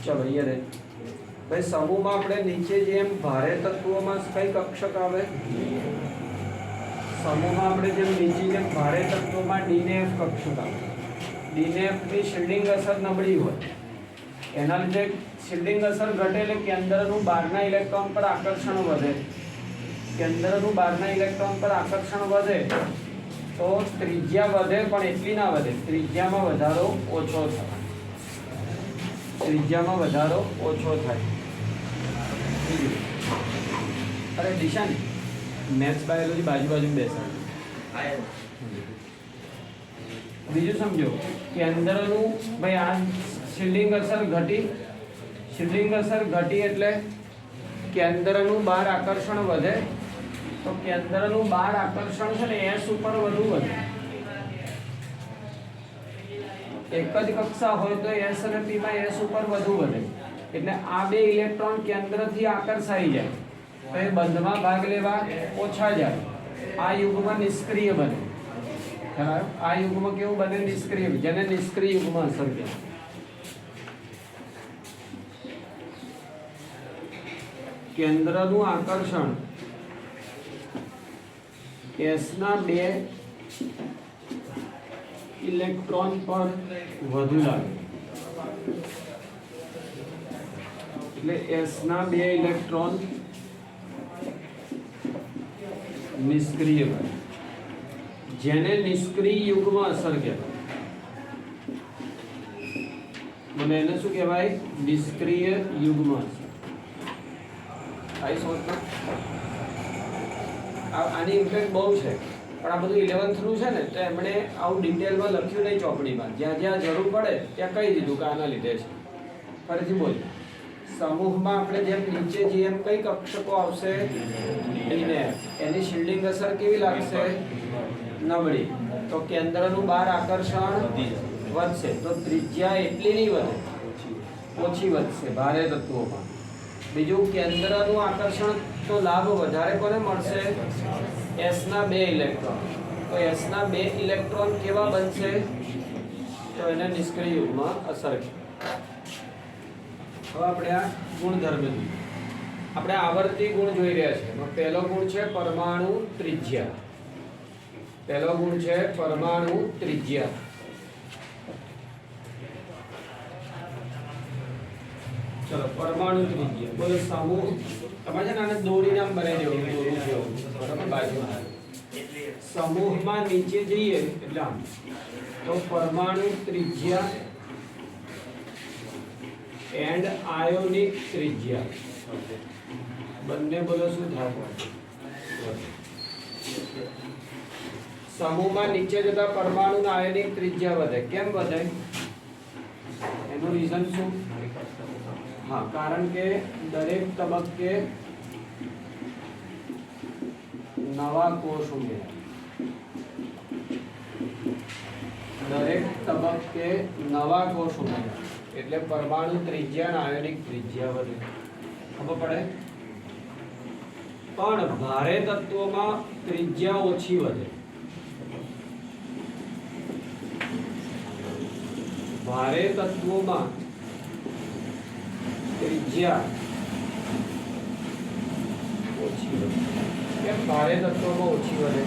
चलो ये रे भाई समूह में આપણે નીચે જેમ ભારે તત્વોમાં કઈ કક્ષક આવે સમૂહમાં આપણે જેમ નીચે જેમ ભારે તત્વોમાં D ને F કક્ષક આવે D ને F ની શિલ્ડિંગ અસર નબળી હોય એના લીધે શિલ્ડિંગ અસર ઘટે એટલે કેન્દ્રનું બહારના ઇલેક્ટ્રોન પર આકર્ષણ વધે કેન્દ્રનું બહારના ઇલેક્ટ્રોન પર આકર્ષણ વધે તો ત્રિજ્યા વધે પણ એટલી ના વધે ત્રિજ્યામાં વધારો ઓછો થાય ત્રિજ્યામાં વધારો ઓછો થાય અરે દિશા ને મેથ્સ બાયોલોજી બાજુ બાજુ બેસાડ બીજું સમજો કેન્દ્રનું ભાઈ આ શિલ્ડિંગ અસર ઘટી એટલે કેન્દ્રનું બહાર આકર્ષણ વધે તો કેન્દ્રનું બહાર આકર્ષણ છે ને S ઉપર વધુ વધે એક જ કક્ષા હોય તો S અને P માં S ઉપર વધુ વધે એટલે આ બે ઇલેક્ટ્રોન કેન્દ્રથી આકર્ષાઈ જાય તો એ બંધમાં ભાગ લેવા ઓછા જાય આ યુગ્મ નિષ્ક્રિય બને બરાબર આ યુગ્મ કેવું બને નિષ્ક્રિય જેને નિષ્ક્રિય યુગ્મ અસર કહેવાય કેન્દ્રનું આકર્ષણ S ના બે ઇલેક્ટ્રોન પર વધુ લાગે એટલે S ના બે ઇલેક્ટ્રોન નિષ્ક્રિય બને જેને નિષ્ક્રિય યુગ્મ અસર કહેવાય મને એને શું કહેવાય નિષ્ક્રિય યુગ્મ અસર આની ઇમ્પેક્ટ બહુ છે પણ આ બધું 11th નું છે ને તો એમણે આવું ડિટેલમાં લખ્યું નહીં ચોપડીમાં જ્યાં જ્યાં જરૂર પડે ત્યાં કહી દીધું કે આના લીધે છે ફરીથી બોલ સમૂહમાં આપણે જેમ નીચે જેમ કઈ કક્ષકો આવશે એની શિલ્ડિંગ અસર કેવી લાગશે નબળી તો કેન્દ્રનું બહાર આકર્ષણ વધશે તો ત્રિજ્યા એટલી નહીં વધે ઓછી વધશે ભારે તત્વોમાં બીજું કેન્દ્રનું આકર્ષણ તો લાભ વધારે કોને મળશે S ના બે ઇલેક્ટ્રોન તો S ના બે ઇલેક્ટ્રોન કેવા બનશે તો એને નિષ્ક્રિય યુગ્મમાં અસર હવે આપણે આ ગુણધર્મ આપણે આવર્તી ગુણ જોઈ રહ્યા છે એમાં પહેલો ગુણ છે પરમાણુ ત્રિજ્યા પહેલો ગુણ છે પરમાણુ ત્રિજ્યા चलो परमाणु त्रिज्या बोलो समूह તમારે છે ને આને દોરીને આમ બનાવી દેવું દોરું જેવું બરાબર બાજુમાં સમૂહમાં નીચે જઈએ એટલે આમ તો પરમાણુ ત્રિજ્યા એન્ડ આયોનિક ત્રિજ્યા બંને બોલો શું થાય સમૂહમાં નીચે જતા પરમાણુના આયોનિક ત્રિજ્યા વધે કેમ વધે એનું રીઝન શું हाँ कारण के दरेक तबक्के नवा कोष उमेरा दरेक तबक्के नवा कोष उमेरा એટલે પરમાણુ ત્રિજ્યા અને આયોનિક ત્રિજ્યા વધે ખબર પડે પણ ભારે તત્વોમાં ત્રિજ્યા ઓછી વધે ભારે તત્વોમાં त्रिज्या ओછી વધે કેમ ભારે તત્વોમાં ઓછી વધે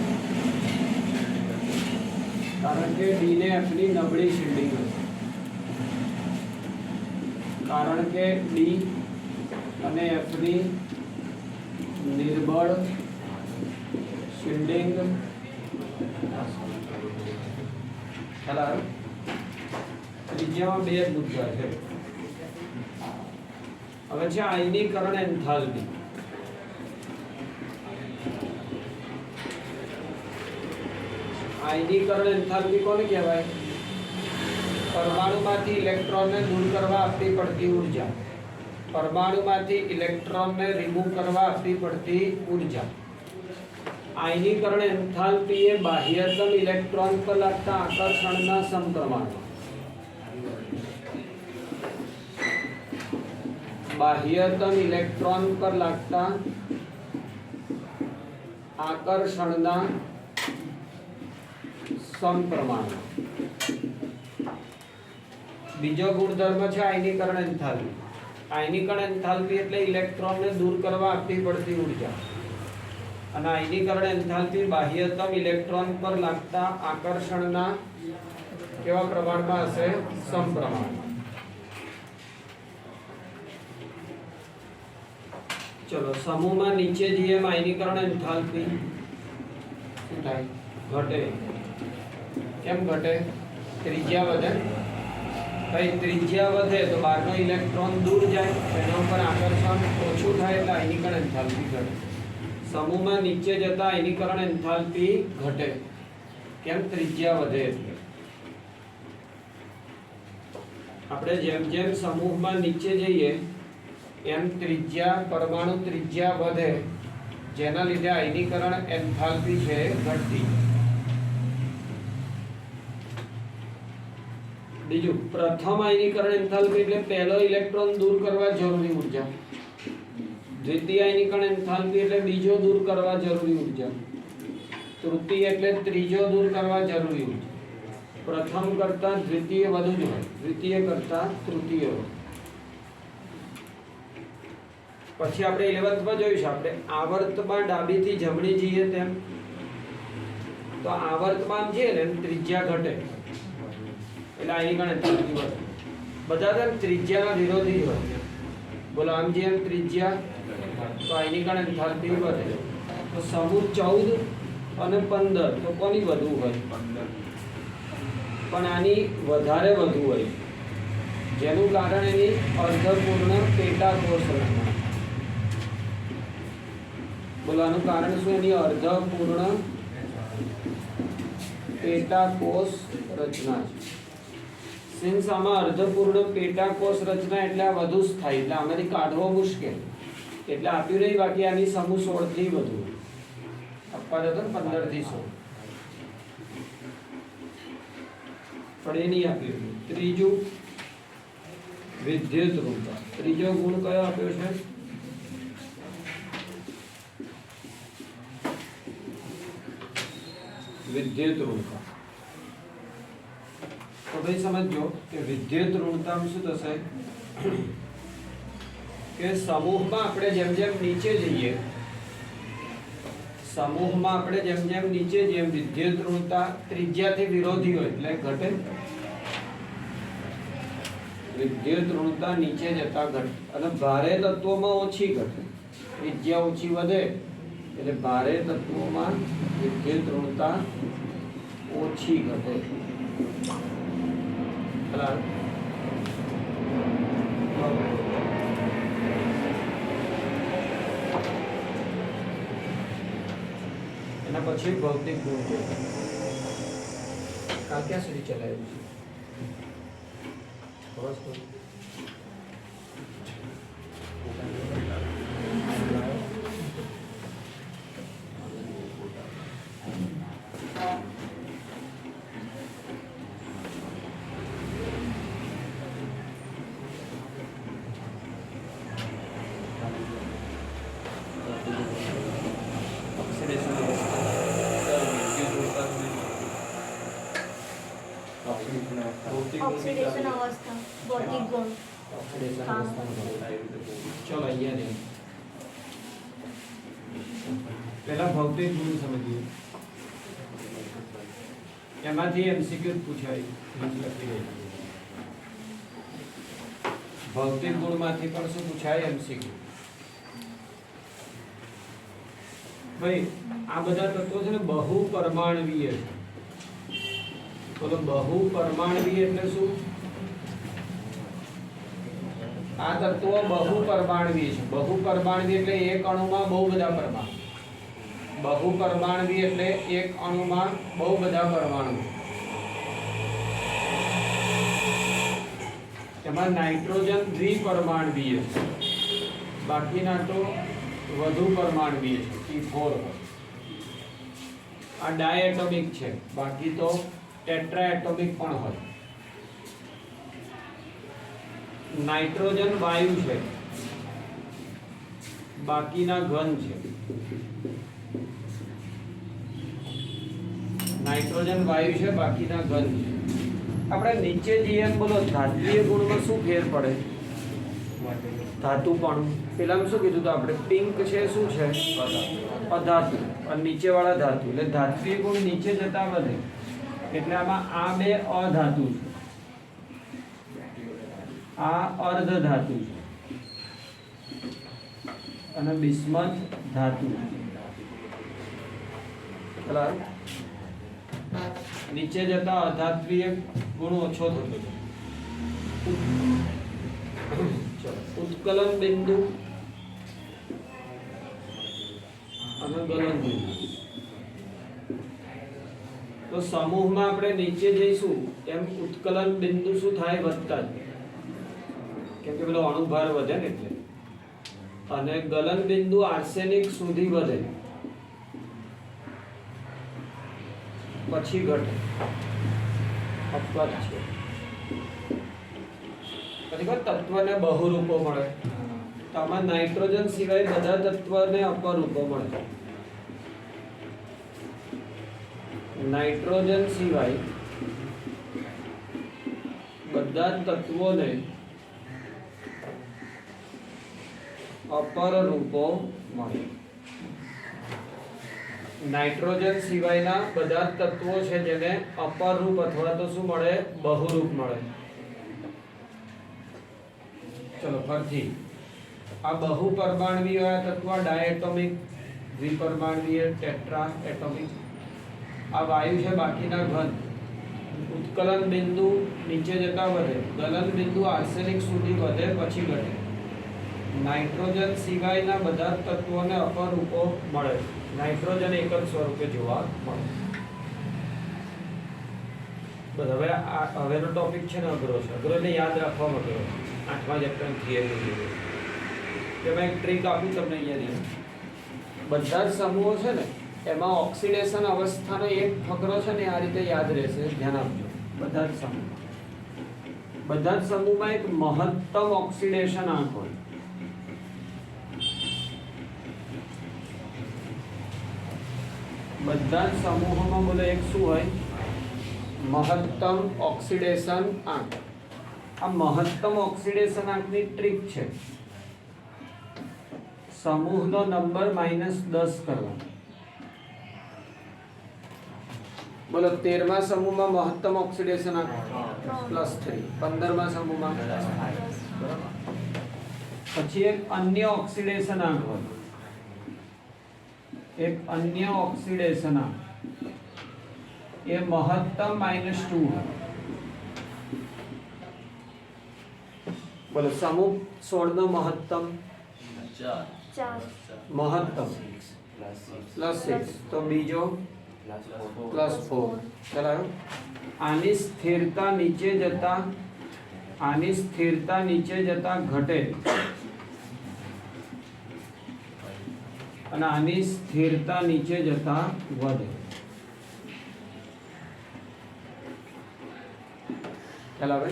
કારણ કે D ને F ની નબળી શિલ્ડિંગ હશે કારણ કે D અને F ની નિર્બળ શિલ્ડિંગ ખ્યાલ ત્રિજ્યામાં બે મુદ્દા છે હવે છે આયનીકરણ એન્થાલ્પી આયનીકરણ એન્થાલ્પી કોને કહેવાય પરમાણુમાંથી ઇલેક્ટ્રોનને દૂર કરવા આપવી પડતી ઊર્જા પરમાણુમાંથી ઇલેક્ટ્રોનને રિમૂવ કરવા આપવી પડતી ઊર્જા આયનીકરણ એન્થાલ્પી એ બાહ્યતમ ઇલેક્ટ્રોન પર લાગતા આકર્ષણના સમપ્રમાણમાં बाह्यतम इलेक्ट्रॉन पर लगता आकर्षणना समप्रमाण बीजो गुणधर्म है आयनीकरण एंथाल्पी આયનીકરણ એન્થાલ્પી એટલે ઇલેક્ટ્રોનને દૂર કરવા આપવી પડતી ઉર્જા, અને આયનીકરણ એન્થાલ્પી બાહ્યતમ ઇલેક્ટ્રોન પર લાગતા આકર્ષણના કેવા પ્રમાણમાં હશે? સમપ્રમાણ. ચલો, સમૂહમાં નીચે જઈએ આયનીકરણ એન્થાલ્પી શું થાય? ઘટે. કેમ ઘટે? ત્રિજ્યા વધે. ભાઈ ત્રિજ્યા વધે તો બહારનો ઇલેક્ટ્રોન દૂર જાય, એના ઉપર આકર્ષણ ઓછું થાય એટલે આયનીકરણ એન્થાલ્પી ઘટે. સમૂહમાં નીચે જતા આયનીકરણ એન્થાલ્પી ઘટે. કેમ? ત્રિજ્યા વધે એટલે. આપણે જેમ જેમ સમૂહમાં નીચે જઈએ એમ ત્રિજ્યા, પરમાણુ ત્રિજ્યા વધે, જેના લીધે આયનીકરણ એન્થાલ્પી છે ઘટતી. બીજું, પ્રથમ આયનીકરણ એન્થાલ્પી એટલે પહેલો ઇલેક્ટ્રોન દૂર કરવા જરૂરી ઉર્જા. દ્વિતીય આયનીકરણ એન્થાલ્પી એટલે બીજો દૂર કરવા જરૂરી ઉર્જા. તૃતીય એટલે ત્રીજો દૂર કરવા જરૂરી ઉર્જા. પ્રથમ કરતા દ્વિતીય વધુ જ હોય, દ્વિતીય કરતા તૃતીય. પછી આપણે 11th માં જોઈશું, આપણે આવર્તમાં ડાબીથી જમણી જઈએ તેમ, તો આવર્તમાં જઈએ ને ત્રિજ્યા ઘટે એટલે આયનીકરણ એન્થાલ્પી વધે. બધા તેમ ત્રિજ્યાના વિરોધી હોય. બોલો, આમ જેમ ત્રિજ્યા તો આયનીકરણ એન્થાલ્પી વધે. તો સમૂહ 14 અને 15 તો કોની વધુ હોય? 15. પણ આની વધારે વધુ હોય, જેનું કારણ એની અર્ધપૂર્ણ પેટાકોષ રચના. બોલો, આનું કારણ શું? એની અર્ધપૂર્ણ પેટાકોષ રચના છે. સિન્સ આમાં અર્ધપૂર્ણ પેટાકોષ રચના એટલે આ વધુ સ્થાયી, એટલે આમાંથી કાઢવો મુશ્કેલ, એટલે આપ્યું નહીં. બાકી આની સમૂહ 16 થી વધુ આપવા જતો 15 થી 16, પણ એ નહીં આપ્યું. ત્રીજું, વિદ્યુત રૂપતા. ત્રીજો ગુણ કયો આપ્યો છે? વિદ્યુત ઋણતા. તો ભાઈ સમજો કે વિદ્યુત ઋણતામાં શું થશે કે સમૂહમાં આપણે જેમ જેમ નીચે જઈએ, સમૂહમાં આપણે જેમ જેમ નીચે જઈએ વિદ્યુત ઋણતા ત્રિજ્યાથી વિરોધી હોય એટલે ઘટે. વિદ્યુત ઋણતા નીચે જતા ઘટે, અને ભારે તત્વોમાં ઓછી ઘટે. ત્રિજ્યા ઓછી વધે એટલે ભારે તત્વોમાં વિદ્યુત ઋણતા ઓછી ઘટે. એના પછી ભૌતિક ગુણ છે. ક્યાં સુધી ચલાવ્યું છે? ऑक्सीडेशन अवस्था, भौतिक गुण. ऑक्सीडेशन अवस्था. चलो અહીંયા ને પહેલા ભૌતિક ગુણ સમજીએ. એમાંથી એમસીક્યુ પૂછાય. ભૌતિક ગુણમાંથી પણ શું પૂછાય? એમસીક્યુ. ભાઈ આ બધા તત્વો છે ને બહુ પરમાણવીય છે. બોલો, બહુ પરમાણવીય એટલે શું? આ તત્વો બહુ પરમાણવીય છે. બહુ પરમાણવીય એટલે એક અણુમાં બહુ બધા પરમાણુ. બહુ પરમાણવીય એટલે એક અણુમાં બહુ બધા પરમાણુ. એમાં નાઇટ્રોજન દ્વિપરમાણવીય છે, બાકીના તો વધુ પરમાણવીય છે, P4. આ ડાયએટોમિક છે, બાકી તો ટેટ્રાએટોમિક પણ હોય. નાઇટ્રોજન વાયુ છે, બાકીના ઘન છે. નાઇટ્રોજન વાયુ છે, બાકીના ઘન છે. આપણે નીચે જઈએ બોલો ધાત્વીય ગુણમાં શું ફેર પડે? ધાતુપણું. પેલામાં શું કીધું હતું આપણે? પિંક છે શું છે? અધાતુ. અને નીચેવાળા ધાતુ, એટલે ધાત્વિય ગુણ નીચે જતા વધે. એટલે આમાં આ બે અધાતુ છે, આ અર્ધ ધાતુ છે અને બિસ્મથ ધાતુ. બરાબર. નીચે જતા અધાત્વીય ગુણ ઓછો થતો જાય. ઉત્કલન બિંદુ અને ગલન બિંદુ. તો સમૂહમાં આપણે નીચે જઈશું એમ ઉત્કલન બિંદુ શું થાય? વધતા જ, કેમ કે પેલો અણુભાર વધે ને એટલે. અને ગલન બિંદુ આર્સેનિક સુધી વધે પછી ઘટે. અપવાદ છે. પછી તત્વને બહુરૂપો મળે. તો આમાં નાઇટ્રોજન સિવાય બધા તત્વને અપરૂપો મળે. નાઇટ્રોજન સિવાય બધા તત્વોને અપર રૂપો મળે. નાઇટ્રોજન સિવાયના બધા તત્વો છે જેને અપર રૂપ અથવા તો શું મળે? બહુરૂપ મળે. ચલો ફરીથી, આ બહુપરમાણવીય તત્વ ડાયએટોમિક, દ્વિપરમાણવીય ટેટ્રા એટોમિક. આ વાયુ છે બાકીના ઘન. ઉત્કલન બિંદુ નીચે જતા વધે, ગલન બિંદુ આર્સેનિક સુધી વધે પછી ઘટે. નાઇટ્રોજન સિવાયના બધા તત્વોને અપરૂપો મળે. નાઇટ્રોજન એક જ સ્વરૂપે જોવા મળે. બસ હવે હવેનો ટોપિક છે ને અઘરો છે. અઘરોને યાદ રાખવા માટે 8મા ચેપ્ટર થિયરી તેમાં એક ટ્રીક આપું તમને અહીંયા. બધા જ સમૂહો છે ને એમાં ઓક્સિડેશન અવસ્થાનો એક ફકરો છે ને આ રીતે યાદ રહેશે, ધ્યાન આપજો. બધા જ સમૂહમાં એક મહત્તમ ઓક્સિડેશન આંક હોય. બધા જ સમૂહોમાં બોલો એક શું હોય? મહત્તમ ઓક્સિડેશન આંક. આ મહત્તમ ઓક્સિડેશન આંકની ટ્રીક છે. સમૂહનો નંબર -10 કરવાનો. બોલો 13મા સમૂહમાં મહત્તમ ઓક્સિડેશન આંક +3, 15મા સમૂહમાં. પછી એક અન્ય ઓક્સિડેશન આંક હોય. એક અન્ય ઓક્સિડેશન આંક એ મહત્તમ -2 હોય. બોલો સમૂહ 16 નો મહત્તમ 4 મહત્તમ +6 તો બીજો +4. ચલાયો. આની સ્થિરતા નીચે જતા ઘટે અને આની સ્થિરતા નીચે જતા વધે. ખ્યાલ આવે?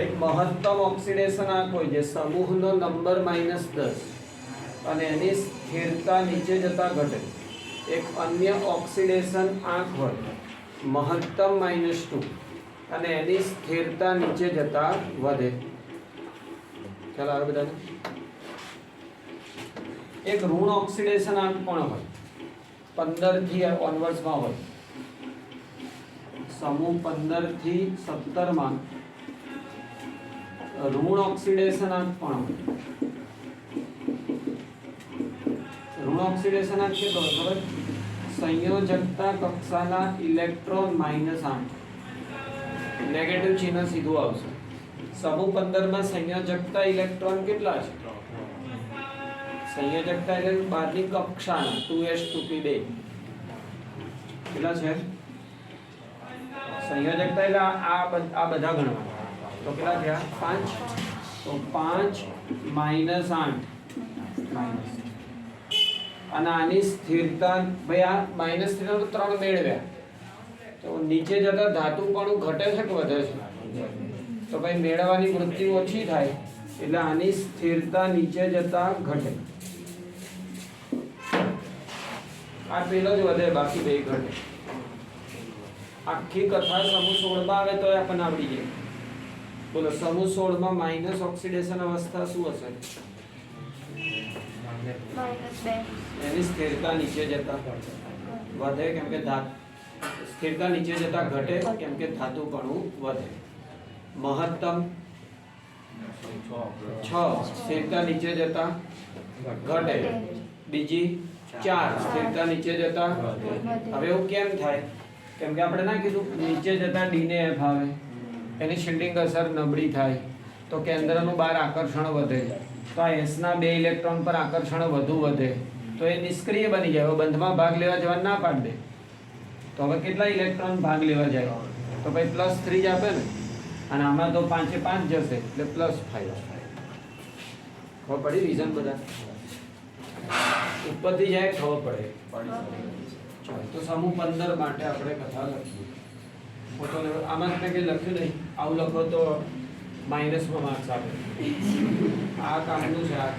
એક મહત્તમ ઓક્સિડેશન આંક હોય જે સમૂહનો નંબર -10 અને એની સ્થિરતા નીચે જતા ઘટે. એક અન્ય ઓક્સિડેશન આંક હોય મહત્તમ -2 અને એની સ્થિરતા નીચે જતા વધે. ખ્યાલ આવે બધાને? એક ઋણ ઓક્સિડેશન આંક પણ હોય, 15 થી ઓનવર્ડ્સમાં હોય. સમૂહ 15 થી 17 માં ઋણ ઓક્સિડેશન આંક પણ હોય. ઋણ ઓક્સિડેશન આંક કેટલો હોય ખબર? સંયોજકતા કક્ષાના ઇલેક્ટ્રોન -8. નેગેટિવ ચિહ્ન સીધું આવશે. સમૂહ 15 માં સંયોજકતા ઇલેક્ટ્રોન કેટલા છે? સંયોજકતા એટલે બહારની કક્ષાના 2s2p2 કેટલા છે? સંયોજકતા એટલે આ બધા ગણવા. તો કેટલા થયા? 5. તો 5 -8 અને આની સ્થિરતા ભાઈ આ માઈનસ થીટા તો 3 મેળવ્યા. તો નીચે જતા ધાતુપણું ઘટે છે કે વધે છે? તો ભાઈ મેળવવાની વૃત્તિ ઓછી થાય એટલે આની સ્થિરતા નીચે જતા ઘટે. આ પેલો જ વધે, બાકી બે ઘટે. આખી કથા સમૂહ 16 માં આવે તો આપણને આવડી જાય. બોલો સમૂહ 16 માં માઈનસ ઓક્સિડેશન અવસ્થા શું હશે? -2 એની સ્થિરતા નીચે જતા વધે કેમ કે સ્થિરતા નીચે જતા ઘટે કેમ કે ધાતુપણું વધે. મહત્તમ 6 સ્થિરતા નીચે જતા ઘટે. બીજી 4 સ્થિરતા નીચે જતા હવે એવું કેમ થાય? કેમ કે આપણે ના કીધું નીચે જતા ડી ને એફ આવે, એની શિલ્ડિંગ અસર નબળી થાય તો કેન્દ્રનું બહાર આકર્ષણ વધે, તો આ એસ ના 2 ઇલેક્ટ્રોન પર આકર્ષણ વધુ વધે તો એ નિષ્ક્રિય બની જાય. હવે બંધમાં ભાગ લેવા જવા ના પાડ દે તો હવે કેટલા ઇલેક્ટ્રોન ભાગ લેવા જાય? તો ભાઈ +3 જ આપે ને, અને આમાં તો 5 એ 5 જશે એટલે +5. ખબર પડી રીઝન? બધા ઉપરથી જાય ખબર પડે. ચાલો તો સમૂહ 15 માટે આપણે કથા લખીએ. ફોટો લેવલ આમાં તમે કંઈ લખ્યું નહીં, આવું લખો તો માઇનસમાં માર્ક્સ આપે. આ કામનું છે, આ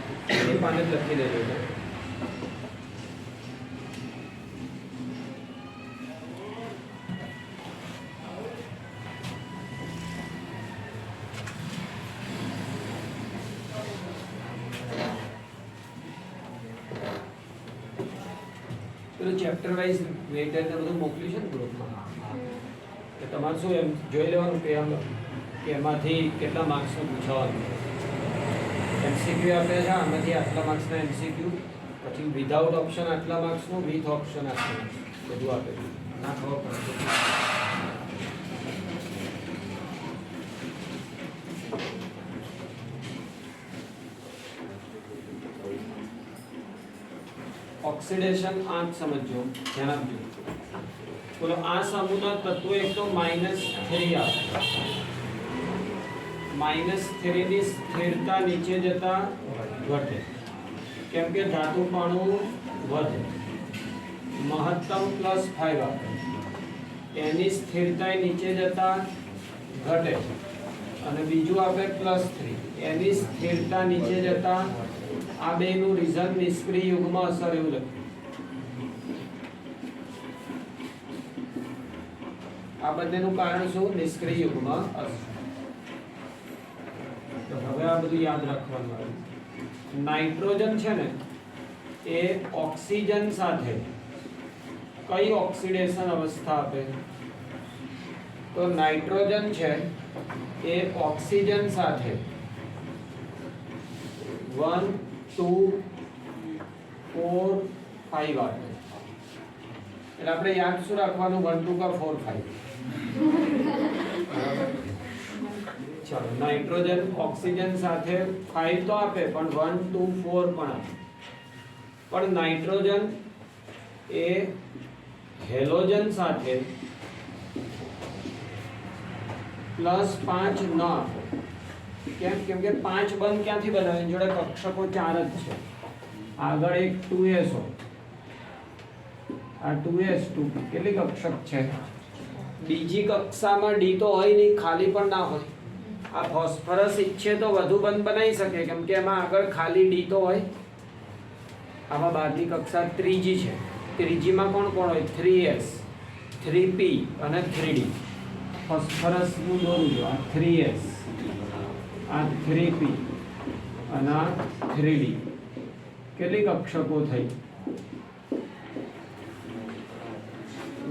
એ પાને જ લખી દેજો. પેલું ચેપ્ટર વાઇઝ વેઇટેજ ને બધું મોકલ્યું છે ને ગ્રુપમાં, તો તમારે શું એમ જોઈ લેવાનું કે એમાંથી કેટલા માર્ક્સનું પૂછવાનું. એમસીક્યુ આપે છે, આમાંથી આટલા માર્ક્સના એમસીક્યુ, પછી વિધાઉટ ઓપ્શન આટલા માર્ક્સનું, વિથ ઓપ્શન આટલા માર્ક્સ, બધું આપે. ના ખબર પડે ઓક્સિડેશન આંક સમજો, ધ્યાન આપજો. બોલો આ સમૂહના તત્વો એક તો -3 આવે. -3 ની સ્થિરતા નીચે જતા ઘટે કેમ કે ધાતુપણું વધે. મહત્તમ +5 આપે, એની સ્થિરતા નીચે જતા ઘટે. અને બીજું આપે +3, એની સ્થિરતા નીચે જતા. આ બેનું રીઝન નિષ્ક્રિય યુગ્મ અસર એવું લખ્યું. આ બંનેનું કારણ શું? નિષ્ક્રિય યુગ્મ અસર. તો હવે આ બધું યાદ રાખવાનું આવે. નાઇટ્રોજન છે ને એ ઓક્સિજન સાથે કઈ ઓક્સિડેશન અવસ્થા આપે? તો નાઇટ્રોજન છે એ ઓક્સિજન સાથે 1 2 4 5 આપે. એટલે આપણે યાદ શું રાખવાનું? 1 2 का 4 5. ચાલો, નાઇટ્રોજન ઓક્સિજન સાથે 5 તો આપે પણ 1 2 4 પણ આપે. પણ નાઇટ્રોજન એ હેલોજન સાથે +5 ન આપે. કેમ? કેમ કે 5 બંધ ક્યાંથી બનાવે? જોડે કક્ષકો 4 જ છે. આગળ એક 2s હોય, આ 2s 2p. કેટલી કક્ષક છે? બીજી કક્ષામાં ડી તો હોય નહીં, ખાલી પણ ના હોય. આ ફોસ્ફરસ ઈચ્છે તો વધુ બંધ બનાવી શકે કેમ કે એમાં આગળ ખાલી ડી તો હોય. આમાં બારની કક્ષા ત્રીજી છે. ત્રીજીમાં કોણ કોણ હોય? 3s 3p અને 3d. ફોસ્ફરસનું દોરું જો, આ 3s, આ 3p અને આ 3d. કેટલી કક્ષકો થઈ?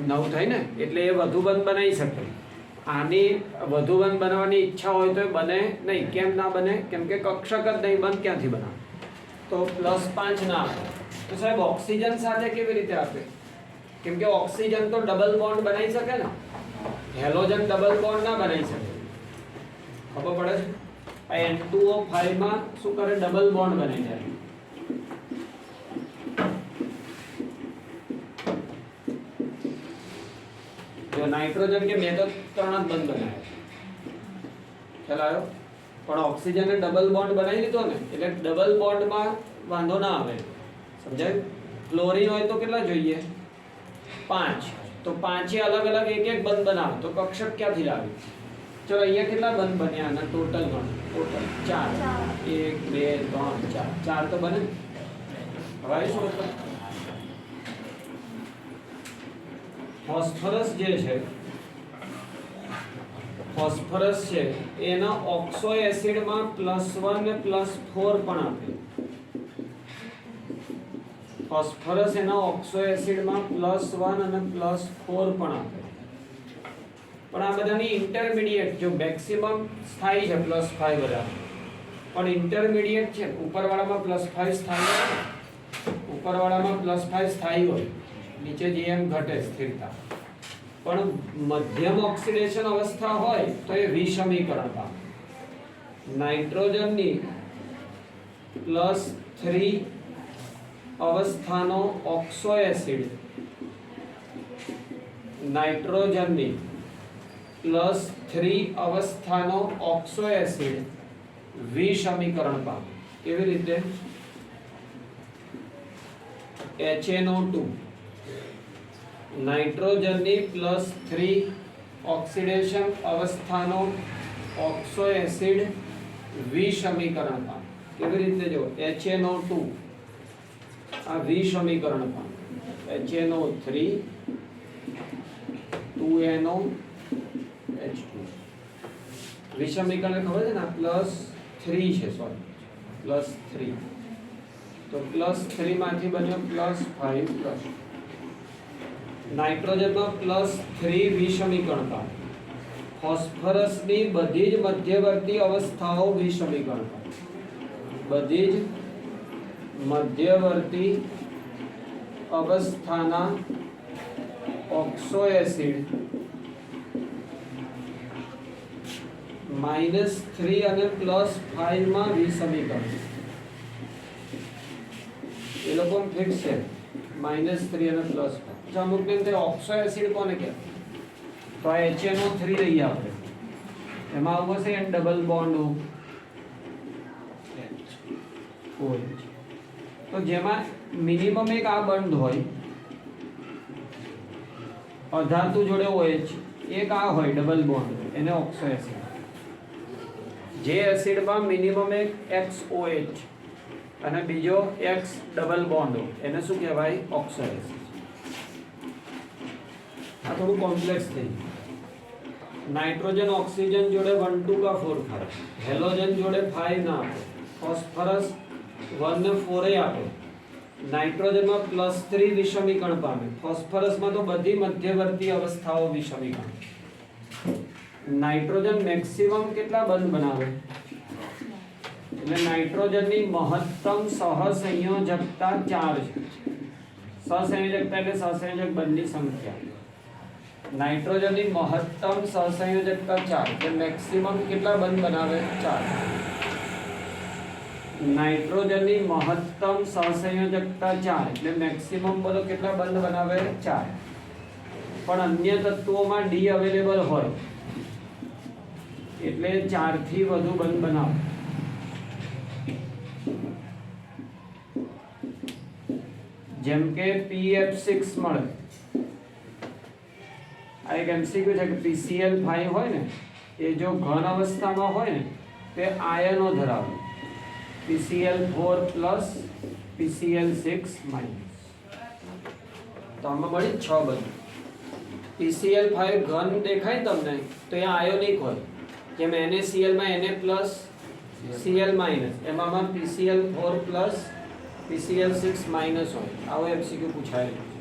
9 થઈ ને. એટલે એ વધુ બંધ બનાવી શકે. આની વધુ બંધ બનાવવાની ઈચ્છા હોય તો એ બને નહીં. કેમ ના બને? કેમ કે કક્ષક જ નહીં, બંધ ક્યાંથી બનાવે? તો +5 ના આપે. તો સાહેબ ઓક્સિજન સાથે કેવી રીતે આપે? કેમ કે ઓક્સિજન તો ડબલ બોન્ડ બનાવી શકે ને, હેલોજન ડબલ બોન્ડ ના બનાવી શકે. ખબર પડે છે? આ N2O5 માં શું કરે? ડબલ બોન્ડ બનાવી જાય. જો નાઇટ્રોજન કે મેં તો 3 જ બંધ બનાવ્યા, ખ્યાલ આવ્યો? પણ ઓક્સિજને ડબલ બોન્ડ બનાવી લીધો ને એટલે ડબલ બોન્ડમાં વાંધો ના આવે. સમજાય? ક્લોરીન હોય તો કેટલા જોઈએ? 5. તો 5 અલગ અલગ એક એક બંધ બનાવે તો કક્ષક ક્યાંથી લાવે? ચલો અહીંયા કેટલા બંધ બન્યા? અને ટોટલ 4. 1 2 3 4. 4 તો બને. હવે શું મતલબ? ફોસ્ફરસ જે છે, ફોસ્ફરસ છે એના ઓક્સો એસિડમાં +1 ને +4 પણ આપે. ફોસ્ફરસ એના ઓક્સો એસિડમાં +1 અને +4 પણ આપે. પણ આ બધાની ઇન્ટરમીડિયેટ, જો મેક્સિમમ સ્થાયી છે +5 બરાબર, પણ ઇન્ટરમીડિયેટ છે ઉપરવાળામાં +5 સ્થાયી હોય, ઉપરવાળામાં +5 સ્થાયી હોય, નીચે જેમ ઘટે સ્થિરતા. પણ મધ્યમ ઓક્સિડેશન અવસ્થા હોય તો એ વિષમીકરણ પામે. નાઇટ્રોજનની +3 અવસ્થાનો ઓક્સો એસિડ નાઇટ્રોજનની +3 અવસ્થાનો ઓક્સો એસિડ વિષમીકરણ પામે. કેવી રીતે? HNO2 નાઇટ્રોજનની +3 ઓક્સિડેશન અવસ્થાનો ઓક્સો એસિડ વિષમીકરણ પામે. કેવી રીતે? જો HNO2 આ વિષમીકરણ પામે. HNO3 2NOH2 વિષમીકરણ ખબર છે ને? +3 છે, સોરી +3, તો +3 માંથી બન્યો +5 નાઇટ્રોજનમાં +3 વિષમીકરણ પામે. ફોસ્ફરસની બધી જ મધ્યવર્તી અવસ્થાઓ વિષમીકરણ પામે. બધી જ મધ્યવર્તી અવસ્થાના ઓક્સો એસિડ -3 અને +5 માં વિષમીકરણ. એ લોકો ફિક્સ છે -3 અને +5. અમુક ને ઓક્સો એસિડ કોને કહેવાય? તો આ HNO3 લઈએ આપણે, એમાં આવું હશે ડબલ બોન્ડ OH, તો જેમાં મિનિમમ એક આ બંધ હોય અધાતુ જોડે OH, એક આ હોય ડબલ બોન્ડ, એને ઓક્સો એસિડ. જે એસિડમાં મિનિમમ એક XOH અને બીજો X ડબલ બોન્ડ હોય એને શું કહેવાય? Oxo acid. આ થોડું કોમ્પ્લેક્સ થઈ. નાઇટ્રોજન ઓક્સિજન જોડે 1 2 का 4 ખાય, હેલોજન જોડે 5 ના આપે, ફોસ્ફરસ 1 ને 4 આપે. નાઇટ્રોજનમાં +3 વિષમીકરણ પામે. ફોસ્ફરસમાં તો બધી મધ્યવર્તી અવસ્થાઓ વિષમીકરણ. નાઇટ્રોજન મેક્સિમમ કેટલા બંધ બનાવે? એટલે નાઇટ્રોજનની મહત્તમ સહસંયોજકતા 4 છે. સહસંયોજકતા એટલે સહસંયોજક બંધની સંખ્યા. નાઇટ્રોજનની મહત્તમ સહસંયોજકતા 4, એટલે મેક્સિમમ કેટલા બંધ બનાવે? 4. નાઇટ્રોજનની મહત્તમ સહસંયોજકતા 4 એટલે મેક્સિમમ બોલો કેટલા બંધ બનાવે? 4. પણ અન્ય તત્વોમાં D અવેલેબલ હોય એટલે 4 થી વધુ બંધ બનાવે. જેમ કે PF6 મળે. આ એક MCQ છે કે PCl5 હોય ને એ જો ઘન અવસ્થામાં હોય ને તે આયનો ધરાવે. PCl4 plus PCl6 minus. તો આમાં મળી 6 બંધ. PCl5 ઘન દેખાય તમને તો એ આયોનિક હોય. જેમ NaCl માં Na પ્લસ Cl માઇનસ, એમાં PCl4 પ્લસ PCl6 માઇનસ હોય. આવો MCQ પૂછાયેલું છે.